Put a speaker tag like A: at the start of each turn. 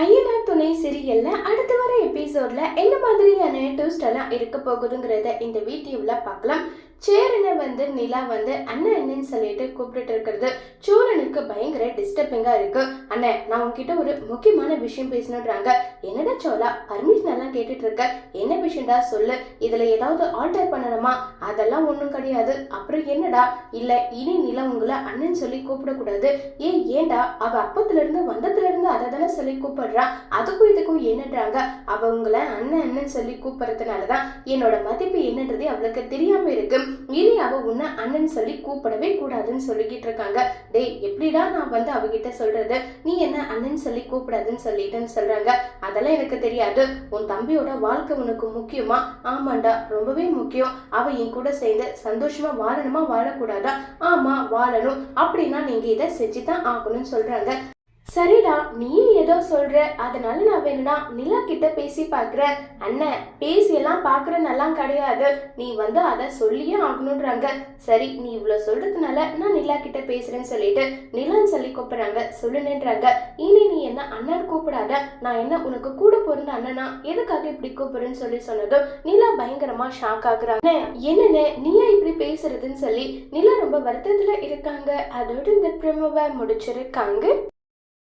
A: ஐயனார் துணை சீரியல்ல அடுத்து வர எபிசோட்ல என்ன மாதிரியான ட்விஸ்ட் எல்லாம் இருக்க போகுதுங்கிறத இந்த வீடியோல பார்க்கலாம். சேரனை நிலா அண்ணன் அண்ணன்னு சொல்லிட்டு கூப்பிட்டு இருக்கிறது சோழனுக்கு பயங்கர டிஸ்டர்பிங்கா இருக்கு. அண்ணன், நான் உங்ககிட்ட ஒரு முக்கியமான விஷயம் பேசணுன்றாங்க. என்னடா சோழா, பர்மிஷன் எல்லாம் கேட்டுட்டு இருக்க, என்ன விஷயம்டா சொல்லு, இதுல ஏதாவது ஆல்டர் பண்ணணுமா? அதெல்லாம் ஒண்ணும் கிடையாது. அப்புறம் என்னடா? இல்ல, இனி நிலா உங்களை அண்ணன் சொல்லி கூப்பிடக்கூடாது. ஏன்டா? அவ அப்பத்துல இருந்து வந்ததுல இருந்து அதை தானே சொல்லி கூப்பிடுறா. அதுக்கும் இதுக்கும் என்னன்றாங்க. அவ உங்களை அண்ணன் அண்ணன் சொல்லி கூப்பிடுறதுனாலதான் என்னோட மதிப்பு என்னன்றதே அவளுக்கு தெரியாம இருக்கு. இனி அவ உன்னை அண்ணன் சொல்லி கூப்பிடவே கூடாதுன்னு சொல்லிக்கிட்டு இருக்காங்க. டேய், எப்படிடா நான் அவகிட்ட சொல்றது? நீ என்ன அண்ணன் சொல்லி கூப்பிடாதுன்னு சொல்லிட்டுன்னு சொல்றாங்க. அதெல்லாம் எனக்கு தெரியாது. உன் தம்பியோட வாழ்க்கை உனக்கு முக்கியமா? ஆமாண்டா, ரொம்பவே முக்கியம். அவ என் கூட சேர்ந்து சந்தோஷமா வாழணுமா வாழக்கூடாதா? ஆமா, வாழணும். அப்படின்னா நீங்க இதை செஞ்சுதான் ஆகணும்னு சொல்றாங்க. சரிடா, நீ ஏதோ சொல்ற, அதனால நான் வேணும்னா நிலா கிட்ட பேசி பாக்குறேன். அண்ணன், பேசியெல்லாம் பாக்குறேன்னெல்லாம் கிடையாது, நீ அதை சொல்லியே ஆகணும்ன்றாங்க. சரி, நீ இவ்வளவு சொல்றதுனால நான் நிலா கிட்ட பேசுறேன்னு சொல்லிட்டு நிலான்னு சொல்லி கூப்பிடுறாங்க. சொல்லுன்றாங்க. இனி நீ என்ன அண்ணன் கூப்பிடாத, நான் என்ன உனக்கு கூட பிறந்த அண்ணனா? எதுக்காக இப்படி கூப்பிடுறேன்னு சொல்லி சொன்னதும் நிலா பயங்கரமா ஷாக் ஆகுறாங்க. என்னன்னு நீயா இப்படி பேசுறதுன்னு சொல்லி நிலா ரொம்ப வருத்தத்துல இருக்காங்க. அதோட இந்த ப்ரோமோவை முடிச்சிருக்காங்க.